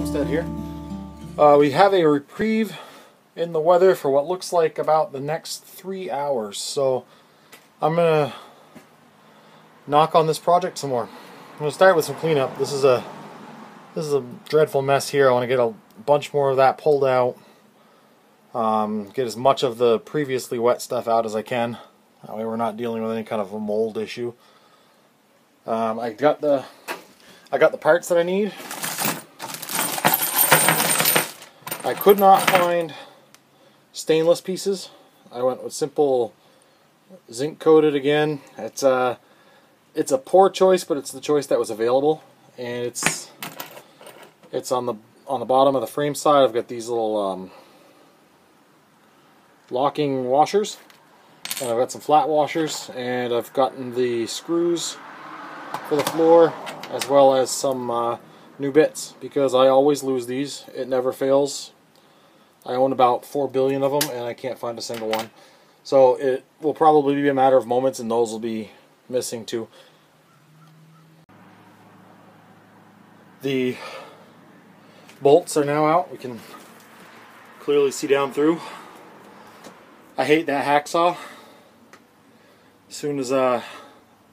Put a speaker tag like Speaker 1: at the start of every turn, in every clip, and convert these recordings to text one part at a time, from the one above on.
Speaker 1: Homestead here. We have a reprieve in the weather for what looks like about the next 3 hours, so I'm gonna knock on this project some more. I'm gonna start with some cleanup. This is a dreadful mess here. I want to get a bunch more of that pulled out. Get as much of the previously wet stuff out as I can. That way we're not dealing with any kind of a mold issue. I got the parts that I need. I could not find stainless pieces. I went with simple zinc coated again. It's a poor choice, but it's the choice that was available, and it's on the bottom of the frame side. I've got these little locking washers, and I've got some flat washers, and I've gotten the screws for the floor as well as some new bits, because I always lose these. It never fails. I own about 4 billion of them and I can't find a single one, so it will probably be a matter of moments and those will be missing too. The bolts are now out. We can clearly see down through. I hate that hacksaw. As soon as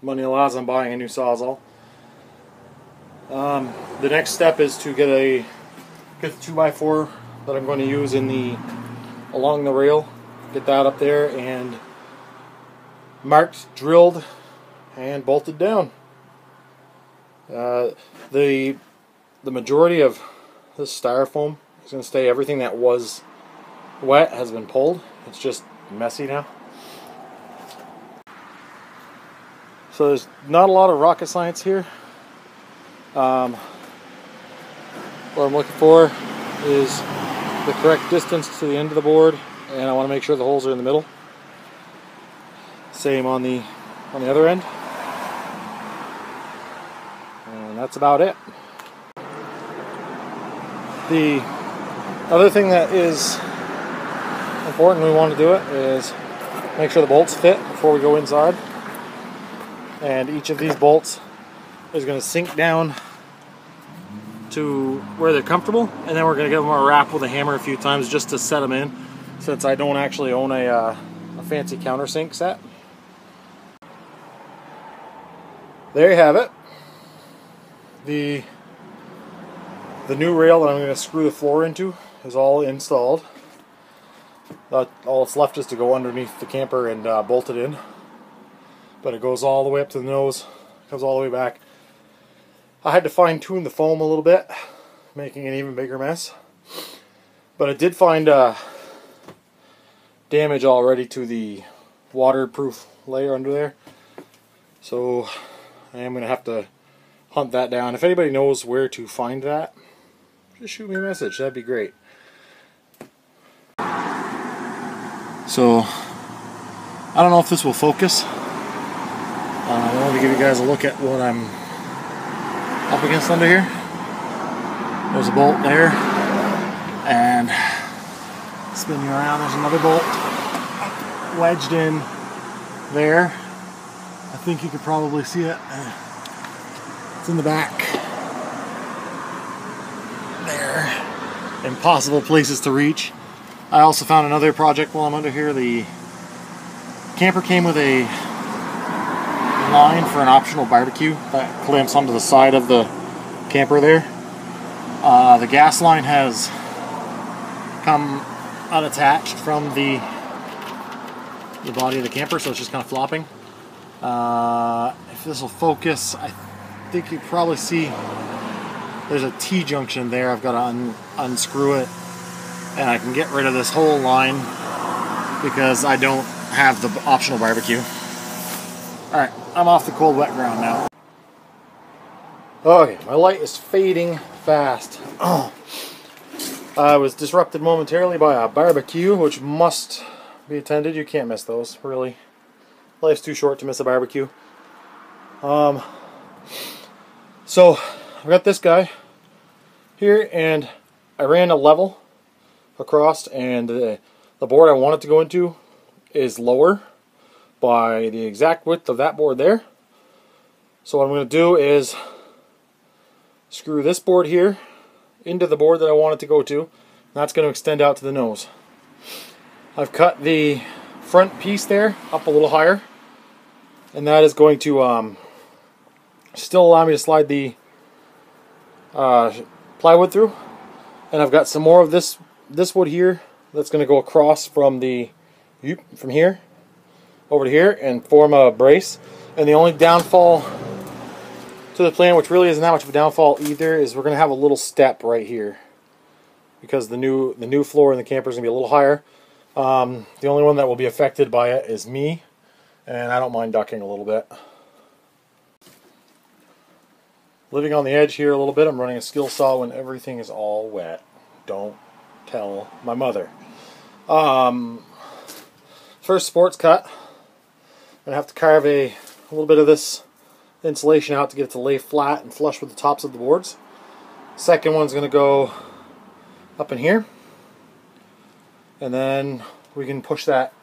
Speaker 1: money allows, I'm buying a new Sawzall. The next step is to get the 2x4 that I'm going to use along the rail. Get that up there and marked, drilled, and bolted down. The majority of this styrofoam is going to stay. Everything that was wet has been pulled. It's just messy now. So there's not a lot of rocket science here. What I'm looking for is the correct distance to the end of the board, and I want to make sure the holes are in the middle. Same on the other end. And that's about it. The other thing that is important when we want to do it is make sure the bolts fit before we go inside. And each of these bolts is going to sink down to where they're comfortable, and then we're going to give them a rap with a hammer a few times just to set them in, since I don't actually own a fancy countersink set. There you have it. The new rail that I'm going to screw the floor into is all installed. All that's left is to go underneath the camper and bolt it in. But it goes all the way up to the nose, comes all the way back. I had to fine tune the foam a little bit, making an even bigger mess. But I did find damage already to the waterproof layer under there. So I am going to have to hunt that down. If anybody knows where to find that, just shoot me a message. That'd be great. So I don't know if this will focus. I wanted to give you guys a look at what I'm up against under here. There's a bolt there, and spin you around, there's another bolt wedged in there. I think you could probably see it. It's in the back there. Impossible places to reach. I also found another project while I'm under here. The camper came with a line for an optional barbecue that clamps onto the side of the camper there. The gas line has come unattached from the body of the camper, so it's just kind of flopping. If this will focus, I think you probably see there's a T-junction there. I've got to unscrew it, and I can get rid of this whole line because I don't have the optional barbecue. Alright, I'm off the cold, wet ground now. Okay, my light is fading fast. I was disrupted momentarily by a barbecue, which must be attended. You can't miss those, really. Life's too short to miss a barbecue. So, I've got this guy here, and I ran a level across, and the board I want it to go into is lower by the exact width of that board there. So what I'm going to do is screw this board here into the board that I want it to go to. That's going to extend out to the nose. I've cut the front piece there up a little higher, and that is going to still allow me to slide the plywood through. And I've got some more of this wood here that's going to go across from here over to here and form a brace. And the only downfall to the plan, which really isn't that much of a downfall either, is we're going to have a little step right here because the new floor in the camper is going to be a little higher. The only one that will be affected by it is me, and I don't mind ducking a little bit. Living on the edge here a little bit, I'm running a skill saw when everything is all wet. Don't tell my mother. First sports cut. I'm going to have to carve a little bit of this insulation out to get it to lay flat and flush with the tops of the boards. Second one's going to go up in here. And then we can push that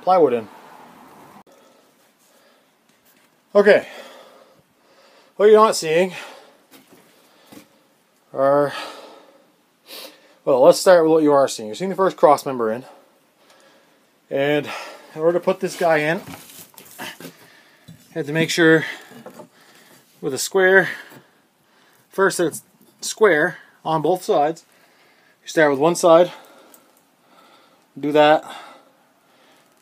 Speaker 1: plywood in. Okay. What you're not seeing are, well, let's start with what you are seeing. You're seeing the first cross member in. And in order to put this guy in, I had to make sure with a square, first that it's square on both sides. You start with one side, do that,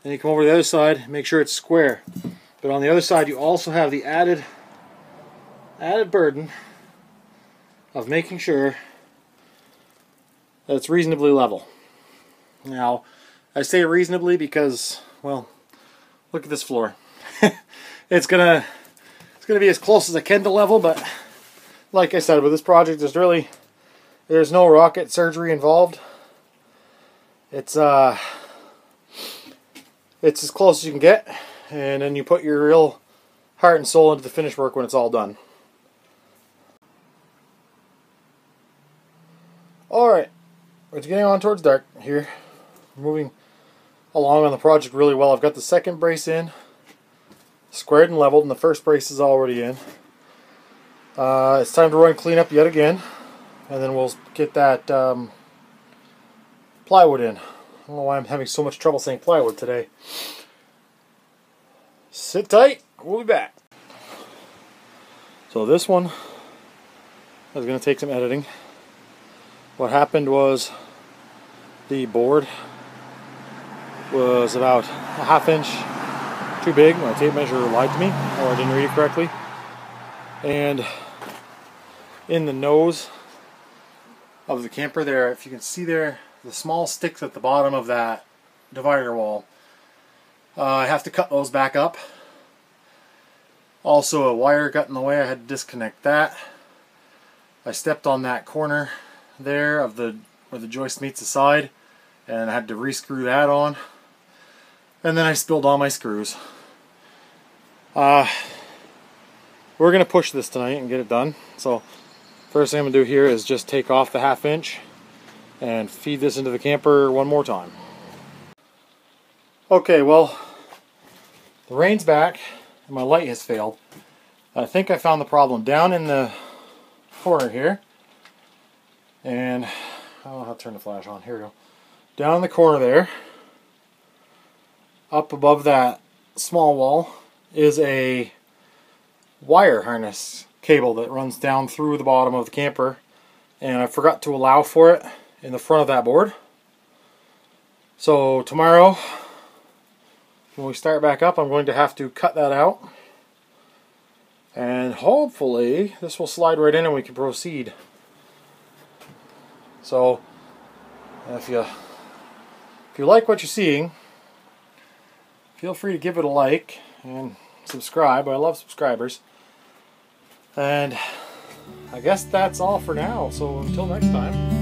Speaker 1: then you come over to the other side, make sure it's square. But on the other side you also have the added burden of making sure that it's reasonably level. Now, I say reasonably because, well, look at this floor. It's gonna be as close as I can to level, but like I said, with this project, there's no rocket surgery involved. It's as close as you can get, and then you put your real heart and soul into the finished work when it's all done. Alright, it's getting on towards dark here. We're moving along on the project really well. I've got the second brace in, squared and leveled, and the first brace is already in. It's time to run clean up yet again, and then we'll get that plywood in. I don't know why I'm having so much trouble saying plywood today. Sit tight, we'll be back. So this one is going to take some editing. What happened was the board was about a ½ inch too big. My tape measure lied to me, or I didn't read it correctly. And in the nose of the camper there, if you can see there, the small sticks at the bottom of that divider wall, I have to cut those back up. Also, a wire got in the way, I had to disconnect that. I stepped on that corner there of where the joist meets the side, and I had to re-screw that on. And then I spilled all my screws. We're going to push this tonight and get it done. So first thing I'm going to do here is just take off the ½ inch and feed this into the camper one more time. Okay, well, the rain's back and my light has failed. I think I found the problem down in the corner here. And I don't know how to turn the flash on. Here we go. Down in the corner there, up above that small wall, is a wire harness cable that runs down through the bottom of the camper, and I forgot to allow for it in the front of that board. So tomorrow, when we start back up, I'm going to have to cut that out, and hopefully this will slide right in and we can proceed. So if you like what you're seeing, feel free to give it a like and subscribe. I love subscribers. And I guess that's all for now. So until next time.